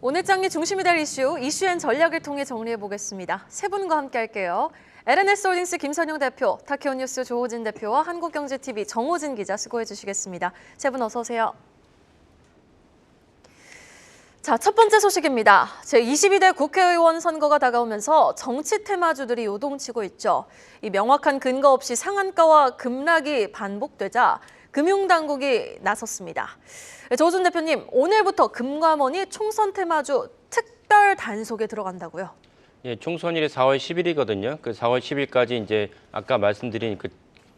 오늘 장의 중심이 될 이슈엔 전략을 통해 정리해보겠습니다. 세 분과 함께 할게요. LNS홀딩스 김선영 대표, 타케온뉴스 조호진 대표와 한국경제TV 정호진 기자 수고해 주시겠습니다. 세 분 어서 오세요. 자, 첫 번째 소식입니다. 제22대 국회의원 선거가 다가오면서 정치 테마주들이 요동치고 있죠. 이 명확한 근거 없이 상한가와 급락이 반복되자 금융당국이 나섰습니다. 조호진 대표님, 오늘부터 금감원이 총선 테마주 특별 단속에 들어간다고요? 예, 총선일이 4월 10일이거든요. 그 4월 10일까지 이제 아까 말씀드린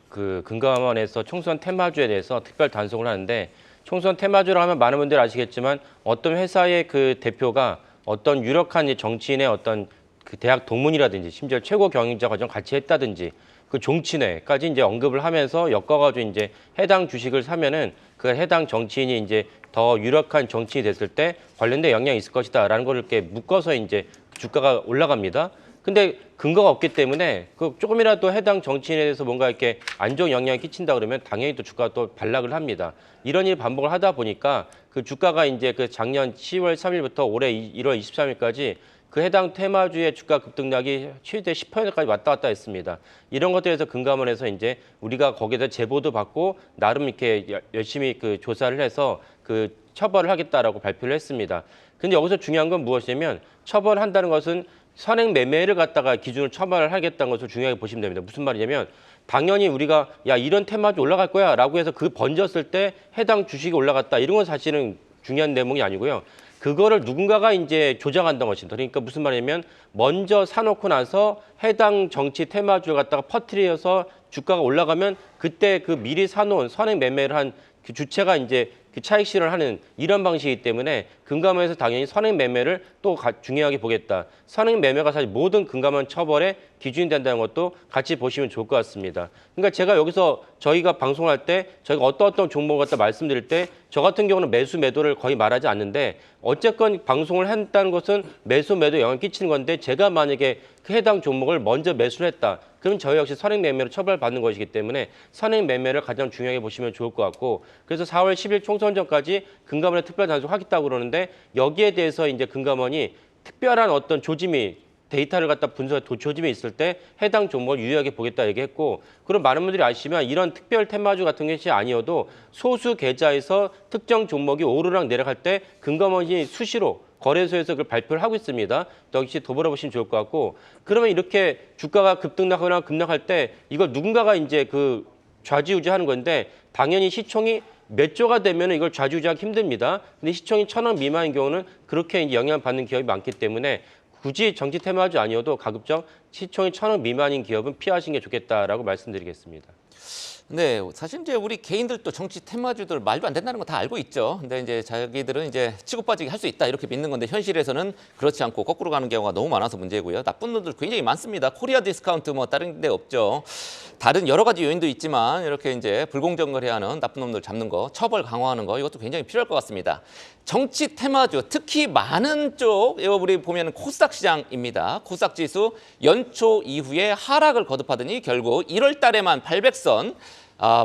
그 금감원에서 총선 테마주에 대해서 특별 단속을 하는데, 총선 테마주라 하면 많은 분들이 아시겠지만 어떤 회사의 그 대표가 어떤 유력한 정치인의 어떤 그 대학 동문이라든지 심지어 최고 경영자 과정 같이 했다든지 그 종친회까지 이제 언급을 하면서 엮어가지고 이제 해당 주식을 사면은 그 해당 정치인이 이제 더 유력한 정치인이 됐을 때 관련된 영향이 있을 것이다라는 걸 이렇게 묶어서 이제 주가가 올라갑니다. 근데 근거가 없기 때문에 그 조금이라도 해당 정치인에 대해서 뭔가 이렇게 안 좋은 영향을 끼친다 그러면 당연히 또 주가가 또 반락을 합니다. 이런 일 반복을 하다 보니까 그 주가가 이제 그 작년 10월 3일부터 올해 1월 23일까지 그 해당 테마주의 주가 급등락이 최대 10%까지 왔다 갔다 했습니다. 이런 것들에서 금감원에서 이제 우리가 거기에서 제보도 받고 나름 이렇게 열심히 그 조사를 해서 그 처벌을 하겠다라고 발표를 했습니다. 근데 여기서 중요한 건 무엇이냐면 처벌한다는 것은 선행 매매를 갖다가 기준으로 처벌을 하겠다는 것을 중요하게 보시면 됩니다. 무슨 말이냐면 당연히 우리가 야 이런 테마주 올라갈 거야 라고 해서 그 번졌을 때 해당 주식이 올라갔다 이런 건 사실은 중요한 내용이 아니고요. 그거를 누군가가 이제 조작한다는 것입니다. 그러니까 무슨 말이냐면 먼저 사놓고 나서 해당 정치 테마주를 갖다가 퍼뜨려서 주가가 올라가면 그때 그 미리 사놓은 선행 매매를 한 그 주체가 이제 그 차익 실현을 하는 이런 방식이기 때문에 금감원에서 당연히 선행 매매를 또 중요하게 보겠다. 선행 매매가 사실 모든 금감원 처벌의 기준이 된다는 것도 같이 보시면 좋을 것 같습니다. 그러니까 제가 여기서 저희가 방송할 때 저희가 어떤 종목을 갖다 말씀드릴 때 저 같은 경우는 매수 매도를 거의 말하지 않는데 어쨌건 방송을 했다는 것은 매수 매도 영향을 끼치는 건데 제가 만약에 그 해당 종목을 먼저 매수를 했다. 그럼 저희 역시 선행 매매로 처벌받는 것이기 때문에 선행 매매를 가장 중요하게 보시면 좋을 것 같고 그래서 4월 10일 총선 전까지 금감원에 특별 단속하겠다고 그러는데 여기에 대해서 이제 금감원이 특별한 어떤 조짐이 데이터를 갖다 분석해 조짐이 있을 때 해당 종목을 유의하게 보겠다 얘기했고 그럼 많은 분들이 아시지만 이런 특별 테마주 같은 것이 아니어도 소수 계좌에서 특정 종목이 오르락 내려갈 때 금감원이 수시로 거래소에서 그걸 발표를 하고 있습니다. 역시 도보러보시면 좋을 것 같고 그러면 이렇게 주가가 급등하거나 급락할 때 이걸 누군가가 이제 그 좌지우지하는 건데 당연히 시총이 몇 조가 되면 이걸 좌지우지하기 힘듭니다. 근데 시총이 1,000원 미만인 경우는 그렇게 이제 영향을 받는 기업이 많기 때문에 굳이 정치 테마주 아니어도 가급적 시총이 1,000원 미만인 기업은 피하시는 게 좋겠다라고 말씀드리겠습니다. 네, 사실 이제 우리 개인들도 정치 테마주들 말도 안 된다는 거 다 알고 있죠. 근데 이제 자기들은 이제 치고 빠지게 할 수 있다 이렇게 믿는 건데 현실에서는 그렇지 않고 거꾸로 가는 경우가 너무 많아서 문제고요. 나쁜 놈들 굉장히 많습니다. 코리아 디스카운트 뭐 다른 데 없죠. 다른 여러 가지 요인도 있지만 이렇게 이제 불공정거래하는 나쁜 놈들 잡는 거, 처벌 강화하는 거 이것도 굉장히 필요할 것 같습니다. 정치 테마주 특히 많은 쪽 이거 우리 보면 코스닥 시장입니다. 코스닥 지수 연초 이후에 하락을 거듭하더니 결국 1월 달에만 800선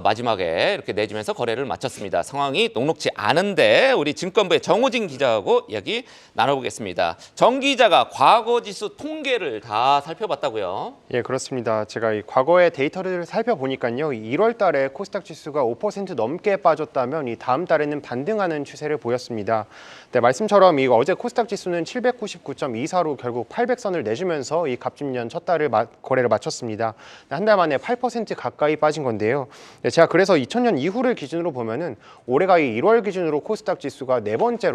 마지막에 이렇게 내주면서 거래를 마쳤습니다. 상황이 녹록지 않은데 우리 증권부의 정호진 기자하고 이야기 나눠보겠습니다. 정 기자가 과거 지수 통계를 다 살펴봤다고요? 예, 그렇습니다. 제가 이 과거의 데이터를 살펴보니까요. 1월 달에 코스닥 지수가 5% 넘게 빠졌다면 이 다음 달에는 반등하는 추세를 보였습니다. 네, 말씀처럼 이 어제 코스닥 지수는 799.24로 결국 800선을 내주면서 이 갑진년 첫 달을 거래를 마쳤습니다. 한 달 만에 8% 가까이 빠진 건데요. 네, 제가 그래서 2000년 이후를 기준으로 보면은 올해가 이 1월 기준으로 코스닥 지수가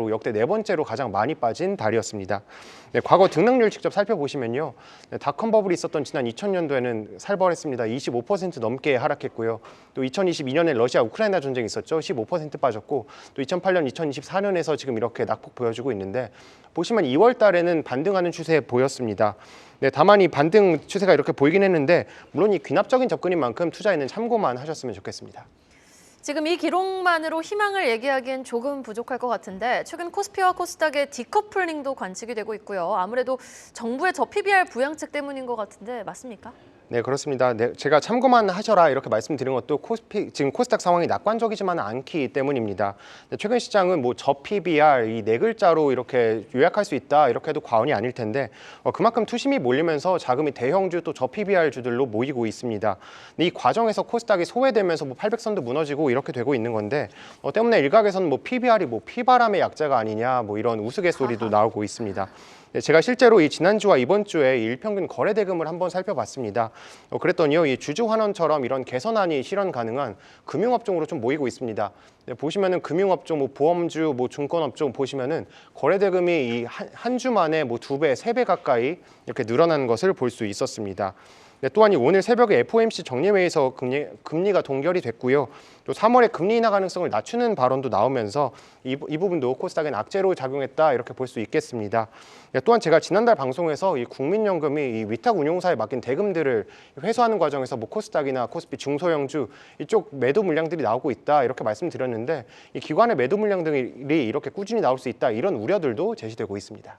역대 네 번째로 가장 많이 빠진 달이었습니다. 네, 과거 등락률 직접 살펴보시면요. 네, 닷컴 버블이 있었던 지난 2000년도에는 살벌했습니다. 25% 넘게 하락했고요. 또 2022년에 러시아 우크라이나 전쟁이 있었죠. 15% 빠졌고 또 2008년, 2024년에서 지금 이렇게 낙폭 보여주고 있는데 보시면 2월 달에는 반등하는 추세 보였습니다. 네, 다만 이 반등 추세가 이렇게 보이긴 했는데 물론 이 귀납적인 접근인 만큼 투자에는 참고만 하셨으면 좋겠습니다. 지금 이 기록만으로 희망을 얘기하기엔 조금 부족할 것 같은데 최근 코스피와 코스닥의 디커플링도 관측이 되고 있고요. 아무래도 정부의 저 PBR 부양책 때문인 것 같은데 맞습니까? 네, 그렇습니다. 네, 제가 참고만 하셔라 이렇게 말씀드린 것도 지금 코스닥 상황이 낙관적이지만은 않기 때문입니다. 네, 최근 시장은 뭐 저PBR 이 네 글자로 이렇게 요약할 수 있다 이렇게 해도 과언이 아닐 텐데 그만큼 투심이 몰리면서 자금이 대형주 또 저PBR 주들로 모이고 있습니다. 근데 이 과정에서 코스닥이 소외되면서 뭐 800선도 무너지고 이렇게 되고 있는 건데 때문에 일각에서는 뭐 PBR이 뭐 피바람의 약자가 아니냐 뭐 이런 우스갯소리도 나오고 있습니다. 네, 제가 실제로 이 지난주와 이번 주에 일평균 거래 대금을 한번 살펴봤습니다. 그랬더니요, 이 주주 환원처럼 이런 개선안이 실현 가능한 금융업종으로 좀 모이고 있습니다. 네, 보시면은 금융업종, 뭐 보험주, 뭐 증권업종 보시면은 거래 대금이 이 한 주 만에 뭐 2배, 3배 가까이 이렇게 늘어나는 것을 볼 수 있었습니다. 네, 또한 오늘 새벽에 FOMC 정례회에서 금리가 동결이 됐고요. 또 3월에 금리 인하 가능성을 낮추는 발언도 나오면서 이 부분도 코스닥엔 악재로 작용했다 이렇게 볼 수 있겠습니다. 네, 또한 제가 지난달 방송에서 이 국민연금이 이 위탁 운용사에 맡긴 대금들을 회수하는 과정에서 뭐 코스닥이나 코스피 중소형주 이쪽 매도 물량들이 나오고 있다 이렇게 말씀드렸는데 이 기관의 매도 물량들이 이렇게 꾸준히 나올 수 있다 이런 우려들도 제시되고 있습니다.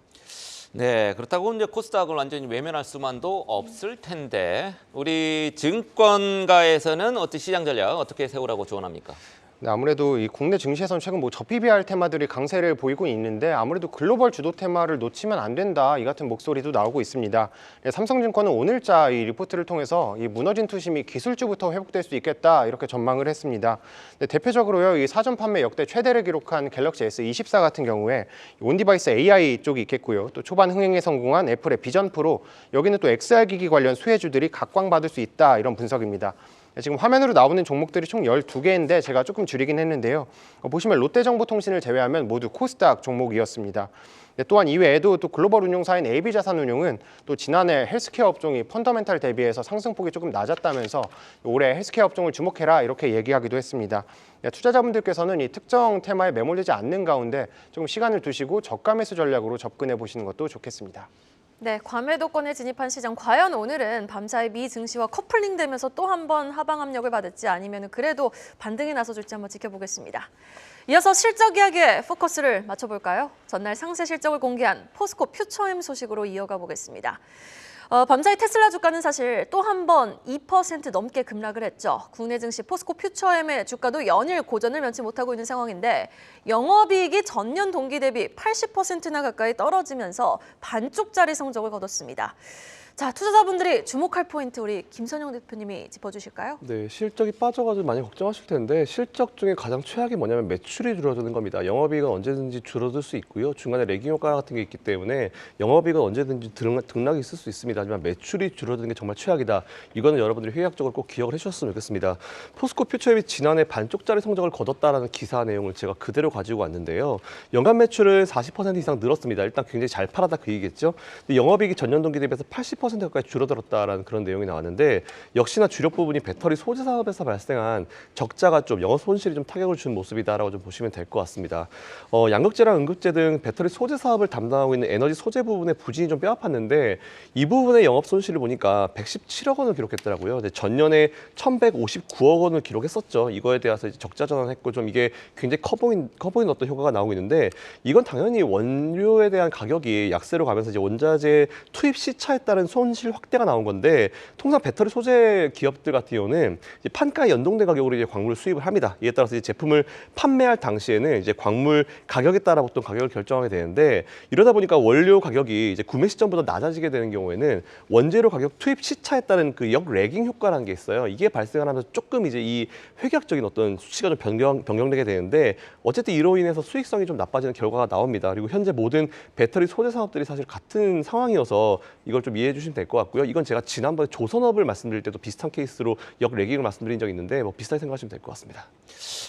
네, 그렇다고 이제 코스닥을 완전히 외면할 수만도 없을 텐데 우리 증권가에서는 어떤 시장 전략 어떻게 세우라고 조언합니까? 네, 아무래도 이 국내 증시에서는 최근 뭐 저PBR 테마들이 강세를 보이고 있는데 아무래도 글로벌 주도 테마를 놓치면 안 된다 이 같은 목소리도 나오고 있습니다. 네, 삼성증권은 오늘자 이 리포트를 통해서 이 무너진 투심이 기술주부터 회복될 수 있겠다 이렇게 전망을 했습니다. 네, 대표적으로요, 이 사전 판매 역대 최대를 기록한 갤럭시 S24 같은 경우에 온디바이스 AI 쪽이 있겠고요. 또 초반 흥행에 성공한 애플의 비전 프로 여기는 또 XR 기기 관련 수혜주들이 각광받을 수 있다 이런 분석입니다. 지금 화면으로 나오는 종목들이 총 12개인데 제가 조금 줄이긴 했는데요. 보시면 롯데정보통신을 제외하면 모두 코스닥 종목이었습니다. 또한 이외에도 또 글로벌 운용사인 AB자산운용은 또 지난해 헬스케어 업종이 펀더멘탈 대비해서 상승폭이 조금 낮았다면서 올해 헬스케어 업종을 주목해라 이렇게 얘기하기도 했습니다. 투자자분들께서는 이 특정 테마에 매몰되지 않는 가운데 조금 시간을 두시고 저가 매수 전략으로 접근해 보시는 것도 좋겠습니다. 네, 과매도권에 진입한 시장. 과연 오늘은 밤사이 미 증시와 커플링되면서 또 한 번 하방 압력을 받을지 아니면 그래도 반등이 나서줄지 한번 지켜보겠습니다. 이어서 실적 이야기에 포커스를 맞춰볼까요? 전날 상세 실적을 공개한 포스코 퓨처엠 소식으로 이어가 보겠습니다. 밤사이 테슬라 주가는 사실 또 한 번 2% 넘게 급락을 했죠. 국내 증시 포스코 퓨처엠의 주가도 연일 고전을 면치 못하고 있는 상황인데 영업이익이 전년 동기 대비 80%나 가까이 떨어지면서 반쪽짜리 성적을 거뒀습니다. 자, 투자자분들이 주목할 포인트 우리 김선영 대표님이 짚어주실까요? 네, 실적이 빠져가지고 많이 걱정하실 텐데 실적 중에 가장 최악이 뭐냐면 매출이 줄어드는 겁니다. 영업이익은 언제든지 줄어들 수 있고요. 중간에 레깅 효과 같은 게 있기 때문에 영업이익은 언제든지 등락이 있을 수 있습니다. 하지만 매출이 줄어드는 게 정말 최악이다. 이거는 여러분들이 회의학적으로 꼭 기억을 해주셨으면 좋겠습니다. 포스코 퓨처엠이 지난해 반쪽짜리 성적을 거뒀다라는 기사 내용을 제가 그대로 가지고 왔는데요. 연간 매출은 40% 이상 늘었습니다. 일단 굉장히 잘 팔았다 그 얘기겠죠. 근데 영업이익이 전년 동기 대비해서 80% 가까이 줄어들었다라는 그런 내용이 나왔는데 역시나 주력 부분이 배터리 소재 사업에서 발생한 적자가 좀 영업 손실이 좀 타격을 준 모습이다라고 좀 보시면 될 것 같습니다. 양극재랑 응급재 등 배터리 소재 사업을 담당하고 있는 에너지 소재 부분의 부진이 좀 뼈아팠는데 이 부분의 영업 손실을 보니까 117억 원을 기록했더라고요. 근데 전년에 1,159억 원을 기록했었죠. 이거에 대해서 이제 적자 전환했고 좀 이게 굉장히 커 보인 어떤 효과가 나오고 있는데 이건 당연히 원료에 대한 가격이 약세로 가면서 이제 원자재 투입 시차에 따른 손실 확대가 나온 건데 통상 배터리 소재 기업들 같은 경우는 이제 판가에 연동된 가격으로 이제 광물을 수입을 합니다. 이에 따라서 이제 제품을 판매할 당시에는 이제 광물 가격에 따라 보통 가격을 결정하게 되는데 이러다 보니까 원료 가격이 이제 구매 시점보다 낮아지게 되는 경우에는 원재료 가격 투입 시차에 따른 그 역 레깅 효과라는 게 있어요. 이게 발생하면서 조금 이제 이 회계학적인 어떤 수치가 좀 변경되게 되는데 어쨌든 이로 인해서 수익성이 좀 나빠지는 결과가 나옵니다. 그리고 현재 모든 배터리 소재 사업들이 사실 같은 상황이어서 이걸 좀 이해해 주시면 될 것 같고요. 이건 제가 지난번에 조선업을 말씀드릴 때도 비슷한 케이스로 역 레깅을 말씀드린 적이 있는데 뭐 비슷하게 생각하시면 될 것 같습니다.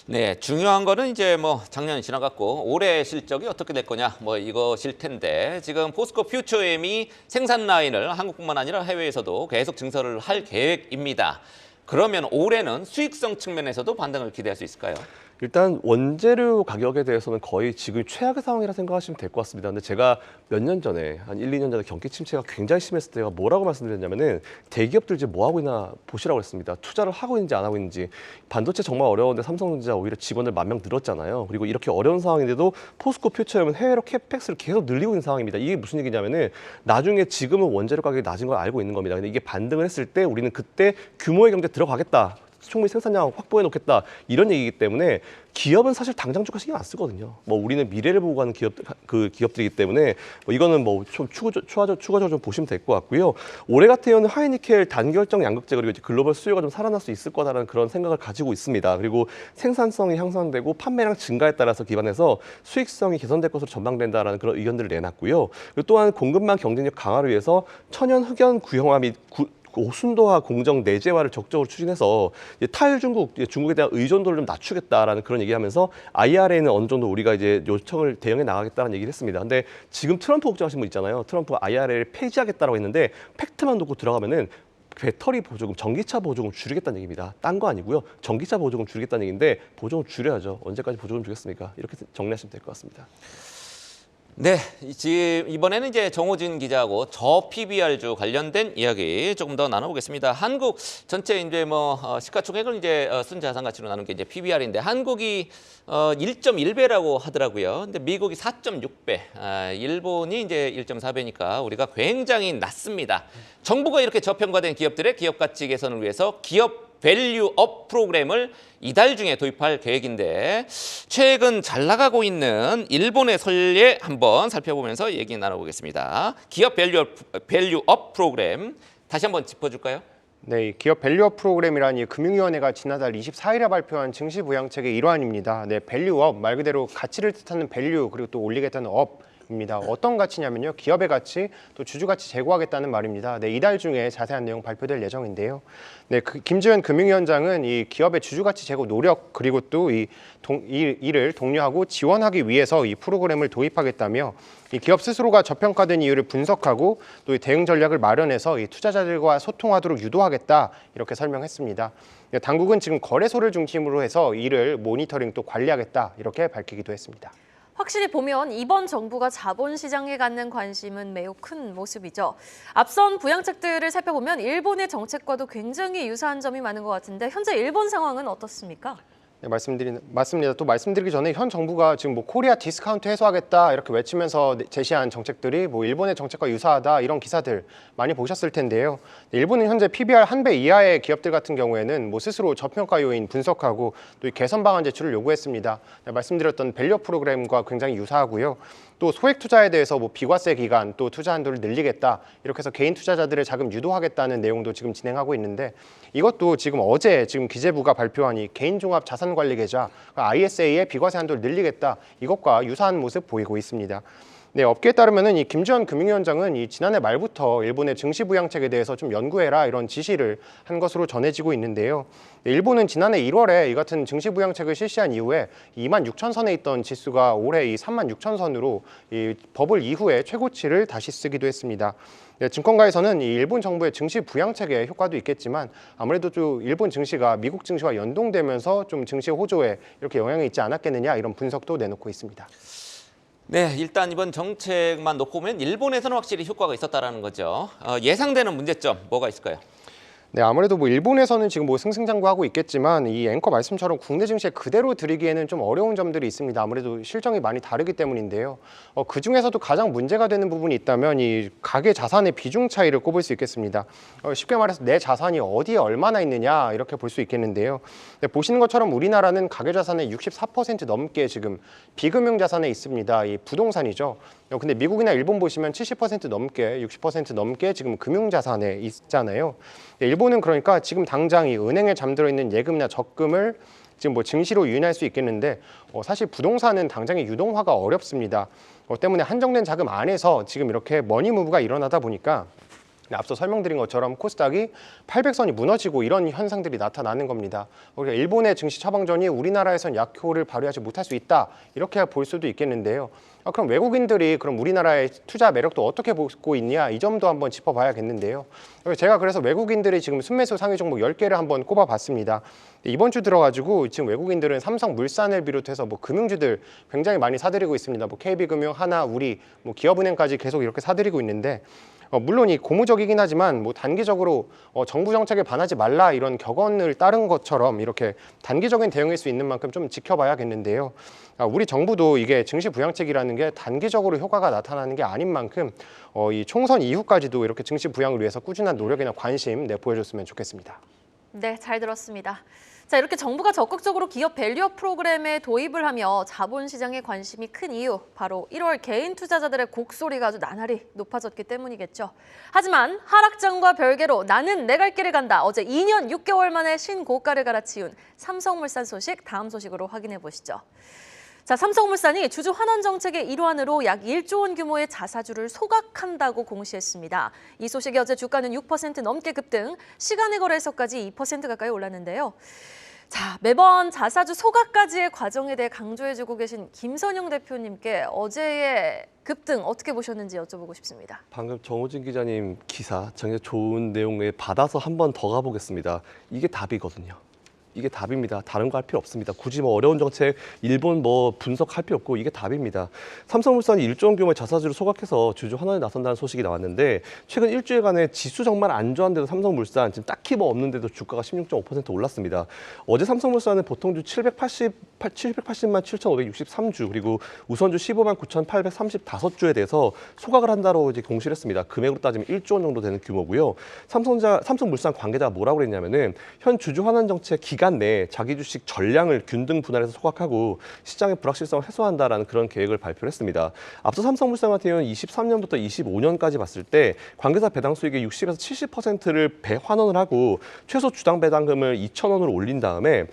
네, 중요한 거는 이제 뭐 작년이 지나갔고 올해 실적이 어떻게 될 거냐 뭐 이것일 텐데 지금 포스코 퓨처엠이 생산 라인을 한국뿐만 아니라 해외에서도 계속 증설을 할 계획입니다. 그러면 올해는 수익성 측면에서도 반등을 기대할 수 있을까요? 일단 원재료 가격에 대해서는 거의 지금 최악의 상황이라 생각하시면 될 것 같습니다. 근데 제가 몇 년 전에 한 1, 2년 전에 경기 침체가 굉장히 심했을 때가 뭐라고 말씀드렸냐면은 대기업들 이제 뭐 하고 있나 보시라고 했습니다. 투자를 하고 있는지 안 하고 있는지. 반도체 정말 어려운데 삼성전자 오히려 직원들 10,000명 늘었잖아요. 그리고 이렇게 어려운 상황인데도 포스코 퓨처엠은 해외로 캐펙스를 계속 늘리고 있는 상황입니다. 이게 무슨 얘기냐면은 나중에 지금은 원재료 가격이 낮은 걸 알고 있는 겁니다. 근데 이게 반등을 했을 때 우리는 그때 규모의 경제 들어가겠다. 충분히 생산량 확보해 놓겠다 이런 얘기이기 때문에 기업은 사실 당장 주가 신경 안 쓰거든요. 뭐 우리는 미래를 보고 가는 기업들이기 때문에 뭐 이거는 뭐 좀 추가적으로 좀 보시면 될 것 같고요. 올해 같은 경우는 하이니켈 단결정 양극재 그리고 이제 글로벌 수요가 좀 살아날 수 있을 거다라는 그런 생각을 가지고 있습니다. 그리고 생산성이 향상되고 판매량 증가에 따라서 기반해서 수익성이 개선될 것으로 전망된다라는 그런 의견들을 내놨고요. 그리고 또한 공급망 경쟁력 강화를 위해서 천연 흑연 구형화 및 고순도화 공정 내재화를 적극적으로 추진해서 이제 탈중국, 중국에 대한 의존도를 좀 낮추겠다라는 그런 얘기하면서 IRA는 어느 정도 우리가 이제 요청을 대응해 나가겠다는 얘기를 했습니다. 근데 지금 트럼프 걱정하신 분 있잖아요. 트럼프가 IRA를 폐지하겠다라고 했는데 팩트만 놓고 들어가면은 배터리 보조금, 전기차 보조금 줄이겠다는 얘기입니다. 딴 거 아니고요. 전기차 보조금 줄이겠다는 얘기인데 보조금 줄여야죠. 언제까지 보조금 주겠습니까? 이렇게 정리하시면 될 것 같습니다. 네, 지금 이번에는 이제 정호진 기자하고 저 PBR주 관련된 이야기 조금 더 나눠보겠습니다. 한국 전체 이제 뭐 시가총액을 이제 순자산 가치로 나눈 게 이제 PBR인데 한국이 1.1배라고 하더라고요. 근데 미국이 4.6배, 일본이 이제 1.4배니까 우리가 굉장히 낮습니다. 정부가 이렇게 저평가된 기업들의 기업 가치 개선을 위해서 기업 밸류업 프로그램을 이달 중에 도입할 계획인데 최근 잘 나가고 있는 일본의 선례 한번 살펴보면서 얘기 나눠보겠습니다. 기업 밸류업 프로그램 다시 한번 짚어줄까요? 네, 이 기업 밸류업 프로그램이란 이 금융위원회가 지난달 24일에 발표한 증시 부양책의 일환입니다. 네, 밸류업 말 그대로 가치를 뜻하는 밸류 그리고 또 올리겠다는 업입니다. 어떤 가치냐면요, 기업의 가치 또 주주 가치 제고하겠다는 말입니다. 네, 이달 중에 자세한 내용 발표될 예정인데요. 네, 김지현 금융위원장은 이 기업의 주주 가치 제고 노력 그리고 또 이를 독려하고 지원하기 위해서 이 프로그램을 도입하겠다며 이 기업 스스로가 저평가된 이유를 분석하고 또 이 대응 전략을 마련해서 이 투자자들과 소통하도록 유도하겠다 이렇게 설명했습니다. 당국은 지금 거래소를 중심으로 해서 이를 모니터링 또 관리하겠다 이렇게 밝히기도 했습니다. 확실히 보면 이번 정부가 자본시장에 갖는 관심은 매우 큰 모습이죠. 앞선 부양책들을 살펴보면 일본의 정책과도 굉장히 유사한 점이 많은 것 같은데 현재 일본 상황은 어떻습니까? 네, 맞습니다. 또 말씀드리기 전에 현 정부가 지금 뭐 코리아 디스카운트 해소하겠다 이렇게 외치면서 제시한 정책들이 뭐 일본의 정책과 유사하다 이런 기사들 많이 보셨을 텐데요. 일본은 현재 PBR 1배 이하의 기업들 같은 경우에는 뭐 스스로 저평가 요인 분석하고 또 개선 방안 제출을 요구했습니다. 네, 말씀드렸던 밸류 프로그램과 굉장히 유사하고요. 또 소액 투자에 대해서 뭐 비과세 기간 또 투자 한도를 늘리겠다 이렇게 해서 개인 투자자들의 자금 유도하겠다는 내용도 지금 진행하고 있는데 이것도 지금 어제 지금 기재부가 발표한 이 개인 종합 자산 관리 계좌 ISA의 비과세 한도를 늘리겠다 이것과 유사한 모습 보이고 있습니다. 네, 업계에 따르면은 이 김지현 금융위원장은 이 지난해 말부터 일본의 증시 부양책에 대해서 좀 연구해라 이런 지시를 한 것으로 전해지고 있는데요. 네, 일본은 지난해 1월에 이 같은 증시 부양책을 실시한 이후에 26,000선에 있던 지수가 올해 이 36,000선으로 이 버블 이후에 최고치를 다시 쓰기도 했습니다. 네, 증권가에서는 이 일본 정부의 증시 부양책의 효과도 있겠지만 아무래도 좀 일본 증시가 미국 증시와 연동되면서 좀 증시 호조에 이렇게 영향이 있지 않았겠느냐 이런 분석도 내놓고 있습니다. 네, 일단 이번 정책만 놓고 보면 일본에서는 확실히 효과가 있었다라는 거죠. 예상되는 문제점 뭐가 있을까요? 네, 아무래도 뭐 일본에서는 지금 뭐 승승장구하고 있겠지만 이 앵커 말씀처럼 국내 증시에 그대로 들이기에는 좀 어려운 점들이 있습니다. 아무래도 실정이 많이 다르기 때문인데요. 그 중에서도 가장 문제가 되는 부분이 있다면 이 가계 자산의 비중 차이를 꼽을 수 있겠습니다. 쉽게 말해서 내 자산이 어디에 얼마나 있느냐 이렇게 볼 수 있겠는데요. 네, 보시는 것처럼 우리나라는 가계 자산의 64% 넘게 지금 비금융 자산에 있습니다. 이 부동산이죠. 근데 미국이나 일본 보시면 70% 넘게, 60% 넘게 지금 금융 자산에 있잖아요. 네, 일본은 그러니까 지금 당장 이 은행에 잠들어 있는 예금이나 적금을 지금 뭐 증시로 유인할 수 있겠는데 사실 부동산은 당장의 유동화가 어렵습니다. 때문에 한정된 자금 안에서 지금 이렇게 머니무브가 일어나다 보니까 앞서 설명드린 것처럼 코스닥이 800선이 무너지고 이런 현상들이 나타나는 겁니다. 그러니까 일본의 증시 처방전이 우리나라에선 약효를 발휘하지 못할 수 있다, 이렇게 볼 수도 있겠는데요. 그럼 외국인들이 그럼 우리나라의 투자 매력도 어떻게 보고 있냐, 이 점도 한번 짚어봐야겠는데요. 제가 그래서 외국인들이 지금 순매수 상위 종목 10개를 한번 꼽아봤습니다. 이번 주 들어가지고 지금 외국인들은 삼성물산을 비롯해서 뭐 금융주들 굉장히 많이 사들이고 있습니다. 뭐 KB금융, 하나, 우리, 뭐 기업은행까지 계속 이렇게 사들이고 있는데, 물론 이 고무적이긴 하지만 뭐 단기적으로 정부 정책에 반하지 말라 이런 격언을 따른 것처럼 이렇게 단기적인 대응일 수 있는 만큼 좀 지켜봐야겠는데요. 우리 정부도 이게 증시 부양책이라는 게 단기적으로 효과가 나타나는 게 아닌 만큼 이 총선 이후까지도 이렇게 증시 부양을 위해서 꾸준한 노력이나 관심 보여줬으면 좋겠습니다. 네, 잘 들었습니다. 자, 이렇게 정부가 적극적으로 기업 밸류업 프로그램에 도입을 하며 자본시장에 관심이 큰 이유, 바로 1월 개인 투자자들의 곡소리가 아주 나날이 높아졌기 때문이겠죠. 하지만 하락장과 별개로 나는 내 갈 길을 간다. 어제 2년 6개월 만에 신고가를 갈아치운 삼성물산 소식, 다음 소식으로 확인해 보시죠. 자, 삼성물산이 주주 환원 정책의 일환으로 약 1조 원 규모의 자사주를 소각한다고 공시했습니다. 이 소식에 어제 주가는 6% 넘게 급등, 시간의 거래에서까지 2% 가까이 올랐는데요. 자, 매번 자사주 소각까지의 과정에 대해 강조해주고 계신 김선영 대표님께 어제의 급등 어떻게 보셨는지 여쭤보고 싶습니다. 방금 정호진 기자님 기사 정말 좋은 내용에 받아서 한 번 더 가보겠습니다. 이게 답이거든요. 이게 답입니다. 다른 거 할 필요 없습니다. 굳이 뭐 어려운 정책 일본 뭐 분석할 필요 없고 이게 답입니다. 삼성물산이 1조 원 규모의 자사주를 소각해서 주주 환원에 나선다는 소식이 나왔는데 최근 일주일간에 지수 정말 안 좋았는데도 삼성물산 지금 딱히 뭐 없는데도 주가가 16.5% 올랐습니다. 어제 삼성물산은 보통주 780만 7,563주 그리고 우선주 15만 9,835주에 대해서 소각을 한다로 이제 공시를 했습니다. 금액으로 따지면 1조 원 정도 되는 규모고요. 삼성물산 관계자가 뭐라고 그랬냐면은 현 주주 환원 정책 기간 내에 자기 주식 전량을 균등 분할해서 소각하고 시장의 불확실성을 해소한다라는 그런 계획을 발표를 했습니다. 앞서 삼성물산 같은 경우는 23년부터 25년까지 봤을 때 관계사 배당 수익의 60에서 70%를 배환원을 하고 최소 주당 배당금을 2,000원으로 올린 다음에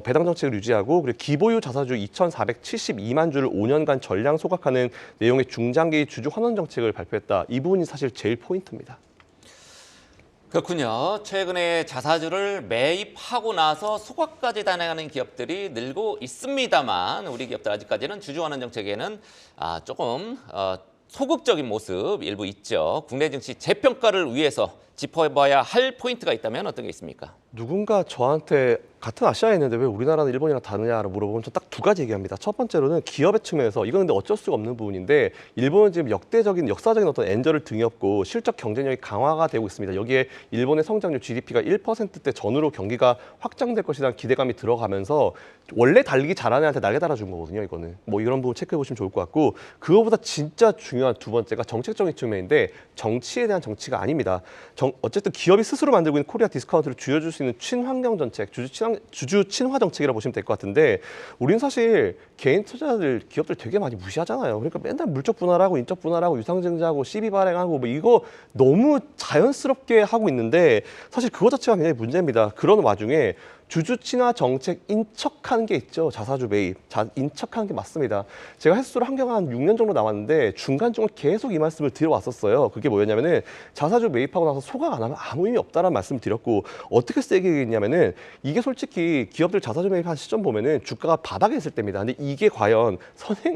배당 정책을 유지하고 그리고 기보유 자사주 2,472만 주를 5년간 전량 소각하는 내용의 중장기 주주 환원 정책을 발표했다. 이 부분이 사실 제일 포인트입니다. 그렇군요. 최근에 자사주를 매입하고 나서 소각까지 단행하는 기업들이 늘고 있습니다만 우리 기업들 아직까지는 주주 환원 정책에는 조금 소극적인 모습 일부 있죠. 국내 증시 재평가를 위해서 짚어봐야 할 포인트가 있다면 어떤 게 있습니까? 누군가 저한테 같은 아시아에 있는데 왜 우리나라는 일본이랑 다르냐를 물어보면 저 딱 두 가지 얘기합니다. 첫 번째로는 기업의 측면에서 이건 근데 어쩔 수가 없는 부분인데 일본은 지금 역사적인 어떤 엔저를 등에 업고 실적 경쟁력이 강화가 되고 있습니다. 여기에 일본의 성장률 GDP가 1%대 전후로 경기가 확장될 것이라는 기대감이 들어가면서 원래 달리기 잘하는 애한테 날개 달아준 거거든요. 이거는 뭐 이런 부분 체크해 보시면 좋을 것 같고 그거보다 진짜 중요한 두 번째가 정책적인 측면인데 정치에 대한 정치가 아닙니다. 어쨌든 기업이 스스로 만들고 있는 코리아 디스카운트를 쥐어줄 수 있는 친환경 정책, 주주 친화 정책이라고 보시면 될 것 같은데 우리는 사실 개인 투자들, 기업들 되게 많이 무시하잖아요. 그러니까 맨날 물적 분할하고 인적 분할하고 유상증자하고 시비 발행하고 뭐 이거 너무 자연스럽게 하고 있는데 사실 그거 자체가 굉장히 문제입니다. 그런 와중에 주주 친화 정책 인척하는 게 있죠. 자사주 매입, 인척하는 게 맞습니다. 제가 횟수로 한경 한 6년 정도 나왔는데 중간중간 계속 이 말씀을 드려왔었어요. 그게 뭐였냐면은 자사주 매입하고 나서 소각 안 하면 아무 의미 없다라는 말씀을 드렸고 어떻게 세게 얘기했냐면은 이게 솔직히 기업들 자사주 매입한 시점 보면은 주가가 바닥에 있을 때입니다. 근데 이게 과연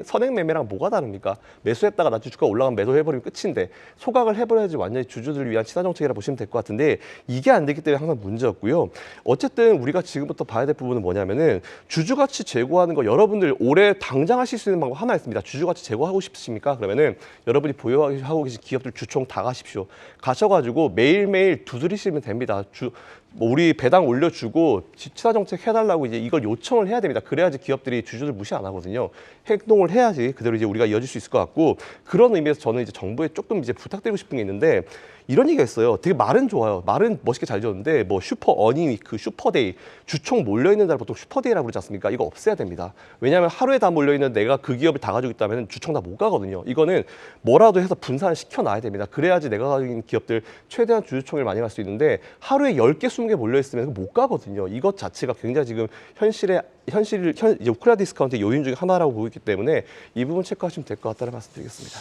선행 매매랑 뭐가 다릅니까? 매수했다가 나중에 주가 올라가면 매도해버리면 끝인데 소각을 해버려야지 완전히 주주들을 위한 친화 정책이라 보시면 될 것 같은데 이게 안 되기 때문에 항상 문제였고요. 어쨌든 우리가 지금부터 봐야 될 부분은 뭐냐면은 주주가치 제고하는 거 여러분들 올해 당장 하실 수 있는 방법 하나 있습니다. 주주가치 제고하고 싶으십니까? 그러면은 여러분이 보유하고 계신 기업들 주총 다 가십시오. 가셔가지고 매일매일 두드리시면 됩니다. 우리 배당 올려주고 친화 정책 해달라고 이제 이걸 요청을 해야 됩니다. 그래야지 기업들이 주주들 무시 안 하거든요. 행동을 해야지 그대로 이제 우리가 이어질 수 있을 것 같고 그런 의미에서 저는 이제 정부에 조금 이제 부탁드리고 싶은 게 있는데 이런 얘기가 있어요. 되게 말은 좋아요. 말은 멋있게 잘 지었는데 뭐 슈퍼 어닝위크, 슈퍼데이, 주총 몰려있는 날 보통 슈퍼데이라고 그러지 않습니까? 이거 없애야 됩니다. 왜냐하면 하루에 다 몰려있는 내가 그 기업을 다 가지고 있다면 주총 다 못 가거든요. 이거는 뭐라도 해서 분산을 시켜놔야 됩니다. 그래야지 내가 가지고 있는 기업들 최대한 주주총회를 많이 갈 수 있는데 하루에 10개, 20개 몰려있으면 못 가거든요. 이것 자체가 굉장히 지금 코리아 디스카운트의 요인 중에 하나라고 보고 있기 때문에 이 부분 체크하시면 될 것 같다는 말씀 드리겠습니다.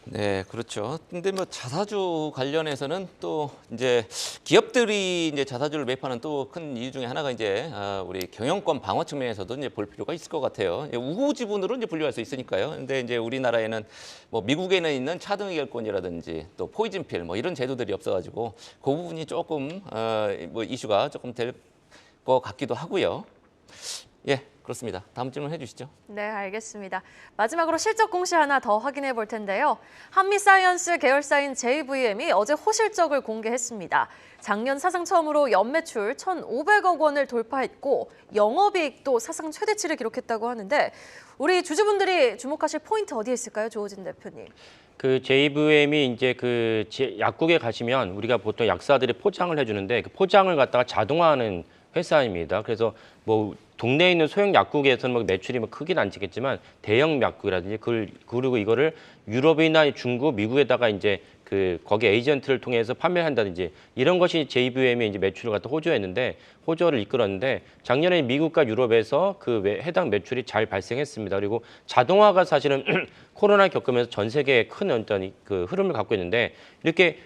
네, 그렇죠. 근데 뭐 자사주 관련해서는 또 이제 기업들이 이제 자사주를 매입하는 또 큰 이유 중에 하나가 이제 우리 경영권 방어 측면에서도 이제 볼 필요가 있을 것 같아요. 이제 우호 지분으로 이제 분류할 수 있으니까요. 근데 이제 우리나라에는 뭐 미국에는 있는 차등 의결권이라든지 또 포이즌필 뭐 이런 제도들이 없어가지고 그 부분이 조금 뭐 이슈가 조금 될 것 같기도 하고요. 예, 그렇습니다. 다음 질문 해주시죠. 네, 알겠습니다. 마지막으로 실적 공시 하나 더 확인해 볼 텐데요. 한미사이언스 계열사인 JVM이 어제 호실적을 공개했습니다. 작년 사상 처음으로 연매출 1,500억 원을 돌파했고 영업이익도 사상 최대치를 기록했다고 하는데 우리 주주분들이 주목하실 포인트 어디에 있을까요, 조호진 대표님? 그 JVM이 이제 약국에 가시면 우리가 보통 약사들이 포장을 해주는데 그 포장을 갖다가 자동화하는 회사입니다. 그래서 뭐 동네에 있는 소형 약국에서는 뭐 매출이 뭐 크긴 않겠지만 대형 약국이라든지 그리고 이거를 유럽이나 중국, 미국에다가 이제 거기 에이전트를 통해서 판매한다든지 이런 것이 JVM의 이제 매출을 갖다 호조를 이끌었는데 작년에 미국과 유럽에서 해당 매출이 잘 발생했습니다. 그리고 자동화가 사실은 코로나 겪으면서 전 세계에 큰 어떤 흐름을 갖고 있는데 이렇게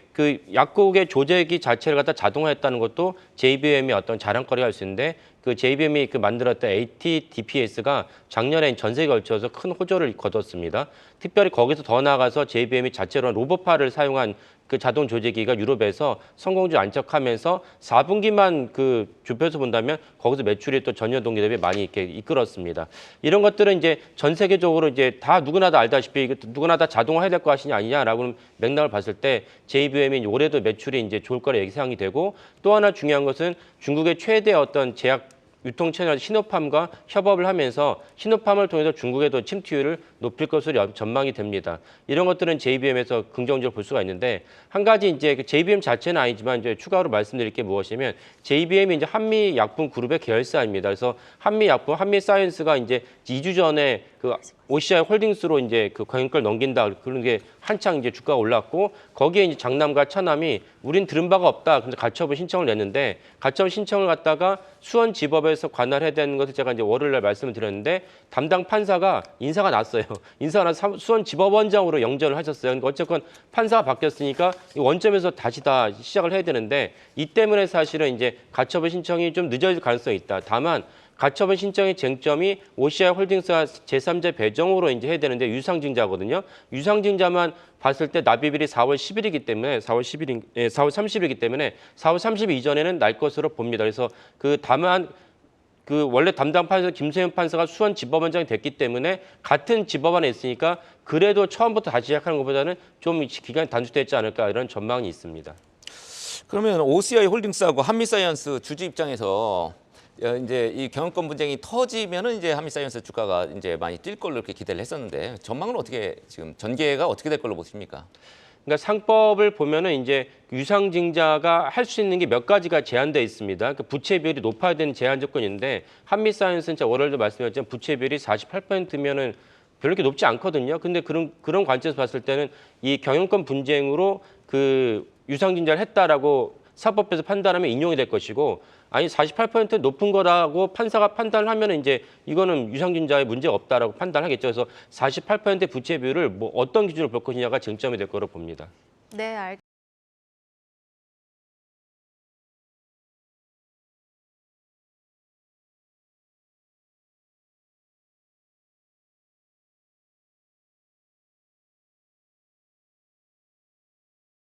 약국의 조제기 자체를 갖다 자동화했다는 것도 JVM의 어떤 자랑거리가 할 수 있는데 JVM이 만들었던 ATDPS가 작년에 전 세계에 걸쳐서 큰 호조를 거뒀습니다. 특별히 거기서 더 나아가서 JVM이 자체로 로봇파를 사용한 자동 조제기가 유럽에서 성공률 안착하면서 4분기만 주표에서 본다면 거기서 매출이 또 전년 동기 대비 많이 이렇게 이끌었습니다. 이런 것들은 이제 전 세계적으로 이제 누구나 다 알다시피 누구나 다 자동화해야 될 것이 아니냐라고 맥락을 봤을 때 JVM이 올해도 매출이 이제 좋을 거라 예상이 되고 또 하나 중요한 것은 중국의 최대 어떤 제약 유통 채널 시노팜과 협업을 하면서 시노팜을 통해서 중국에도 침투율을 높일 것으로 전망이 됩니다. 이런 것들은 JVM에서 긍정적으로 볼 수가 있는데 한 가지 이제 JVM 자체는 아니지만 이제 추가로 말씀드릴 게 무엇이냐면 JVM이 이제 한미약품 그룹의 계열사입니다. 그래서 한미약품, 한미사이언스가 이제 2주 전에 OCI 홀딩스로 이제 경영권을 넘긴다 그런 게 한창 이제 주가가 올랐고 거기에 이제 장남과 차남이 우린 들은 바가 없다. 그래서 가처분 신청을 냈는데 가처분 신청을 갖다가 수원지법에서 관할해야 되는 것을 제가 이제 월요일 날 말씀을 드렸는데 담당 판사가 인사가 났어요. 인사가 나서 수원지법원장으로 영전을 하셨어요. 그러니까 어쨌건 판사가 바뀌었으니까 원점에서 다시 다 시작을 해야 되는데 이 때문에 사실은 이제 가처분 신청이 좀 늦어질 가능성이 있다. 다만 가처분 신청의 쟁점이 OCI 홀딩스가 제3자 배정으로 이제 해야 되는데 유상증자거든요. 유상증자만 봤을 때 납입일이 4월 10일이기 때문에 4월 30일이기 때문에 4월 30일 이전에는 날 것으로 봅니다. 그래서 다만 원래 담당 판사 김세현 판사가 수원지법원장이 됐기 때문에 같은 지법원에 있으니까 그래도 처음부터 다시 시작하는 것보다는 좀 기간이 단축되지 않을까 이런 전망이 있습니다. 그러면 OCI 홀딩스하고 한미사이언스 주주 입장에서 이제 이 경영권 분쟁이 터지면은 이제 한미사이언스 주가가 이제 많이 뛸 걸로 이렇게 기대를 했었는데 전망은 어떻게 지금 전개가 어떻게 될 걸로 보십니까? 그러니까 상법을 보면은 이제 유상증자가 할 수 있는 게 몇 가지가 제한돼 있습니다. 그러니까 부채 비율이 높아야 되는 제한 조건인데 한미사이언스는 제가 월요일도 말씀드렸지만 부채 비율이 48%면은 별로 이렇게 높지 않거든요. 근데 그런 관점에서 봤을 때는 이 경영권 분쟁으로 유상증자를 했다라고 사법부에서 판단하면 인용이 될 것이고 아니 48% 높은 거라고 판사가 판단을 하면 이제 이거는 유상증자에 문제가 없다라고 판단하겠죠. 그래서 48% 부채 비율을 뭐 어떤 기준으로 볼 것이냐가 쟁점이 될 거로 봅니다. 네,